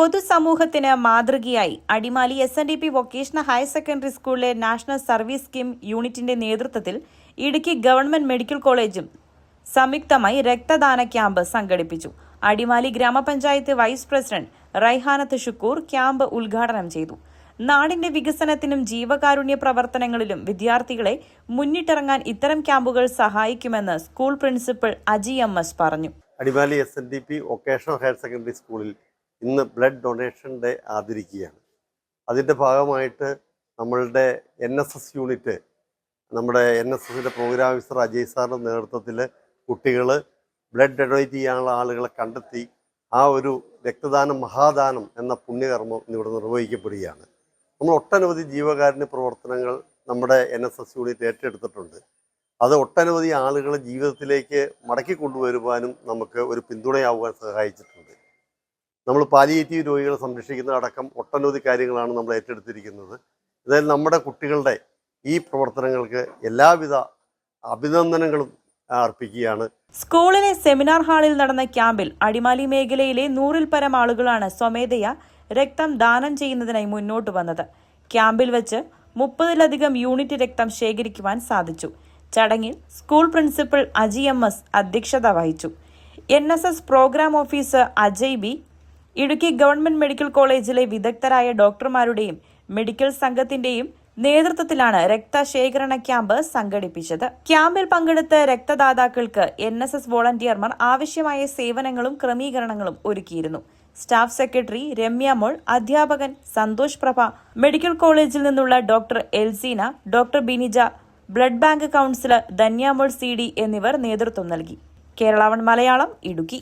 പൊതുസമൂഹത്തിന് മാതൃകയായി Adimali SNDP vocational higher secondary സ്കൂളിലെ നാഷണൽ സർവീസ് സ്കീം യൂണിറ്റിന്റെ നേതൃത്വത്തിൽ ഇടുക്കി ഗവൺമെന്റ് മെഡിക്കൽ കോളേജും സംയുക്തമായി രക്തദാന ക്യാമ്പ് സംഘടിപ്പിച്ചു. അടിമാലി ഗ്രാമപഞ്ചായത്ത് vice president Raihanath Shukkur camp ഉദ്ഘാടനം ചെയ്തു. നാടിന്റെ വികസനത്തിനും ജീവകാരുണ്യ പ്രവർത്തനങ്ങളിലും വിദ്യാർത്ഥികളെ മുന്നിട്ടിറങ്ങാൻ ഇത്തരം ക്യാമ്പുകൾ സഹായിക്കുമെന്ന് സ്കൂൾ പ്രിൻസിപ്പൽ അജി MS പറഞ്ഞു. Adimali SNDP vocational higher secondary സ്കൂളിൽ ഇന്ന് ബ്ലഡ് ഡൊണേഷൻ ഡേ ആചരിക്കുകയാണ്. അതിൻ്റെ ഭാഗമായിട്ട് നമ്മളുടെ NSS യൂണിറ്റ്, നമ്മുടെ NSSൻ്റെ പ്രോഗ്രാം ഓഫീസർ അജയ് സാറിൻ്റെ നേതൃത്വത്തിൽ കുട്ടികൾ ബ്ലഡ് ഡൊണേറ്റ് ചെയ്യാനുള്ള ആളുകളെ കണ്ടെത്തി ആ ഒരു രക്തദാനം മഹാദാനം എന്ന പുണ്യകർമ്മം ഇന്നിവിടെ നിർവഹിക്കപ്പെടുകയാണ്. നമ്മൾ ഒട്ടനവധി ജീവകാരുണ്യ പ്രവർത്തനങ്ങൾ നമ്മുടെ NSS യൂണിറ്റ് ഏറ്റെടുത്തിട്ടുണ്ട്. അത് ഒട്ടനവധി ആളുകളെ ജീവിതത്തിലേക്ക് മടക്കി കൊണ്ടുവരുവാനും നമുക്ക് ഒരു പിന്തുണയാവുവാൻ സഹായിച്ചിട്ടുണ്ട്. നമ്മൾ പാലിയേറ്റീവ് രോഗികളെ സംരക്ഷിക്കുന്നതടക്കം ഒട്ടനവധി കാര്യങ്ങളാണ് നമ്മൾ ഏറ്റെടുത്തിരിക്കുന്നത്. അതായത് നമ്മുടെ കുട്ടികളുടെ ഈ പ്രവർത്തനങ്ങൾക്ക് എല്ലാവിധ അഭിനന്ദനങ്ങളും അർപ്പിക്കുകയാണ്. സ്കൂളിലെ സെമിനാർ ഹാളിൽ നടന്ന ക്യാമ്പിൽ അടിമാലി മേഖലയിലെ 100-ൽ പരം ആളുകളാണ് സ്വമേധയാ രക്തം ദാനം ചെയ്യുന്നതിനായി മുന്നോട്ട് വന്നത്. ക്യാമ്പിൽ വെച്ച് 30-ലധികം യൂണിറ്റ് രക്തം ശേഖരിക്കുവാൻ സാധിച്ചു. ചടങ്ങിൽ സ്കൂൾ പ്രിൻസിപ്പൽ അജി MS അധ്യക്ഷത വഹിച്ചു. NSS programme officer Ajay B, Idukki government medical കോളേജിലെ വിദഗ്ധരായ ഡോക്ടർമാരുടെയും മെഡിക്കൽ സംഘത്തിന്റെയും നേതൃത്വത്തിലാണ് രക്തശേഖരണ ക്യാമ്പ് സംഘടിപ്പിച്ചത്. ക്യാമ്പിൽ പങ്കെടുത്ത രക്തദാതാക്കൾക്ക് NSS വോളണ്ടിയർമാർ ആവശ്യമായ സേവനങ്ങളും ക്രമീകരണങ്ങളും ഒരുക്കിയിരുന്നു. സ്റ്റാഫ് സെക്രട്ടറി രമ്യ മോൾ, അധ്യാപകൻ സന്തോഷ് പ്രഭ, മെഡിക്കൽ കോളേജിൽ നിന്നുള്ള doctor Elseena, doctor Binija, blood bank counsellor Dhanyamol CD എന്നിവർ നേതൃത്വം നൽകി. കേരള 1 മലയാളം, ഇടുക്കി.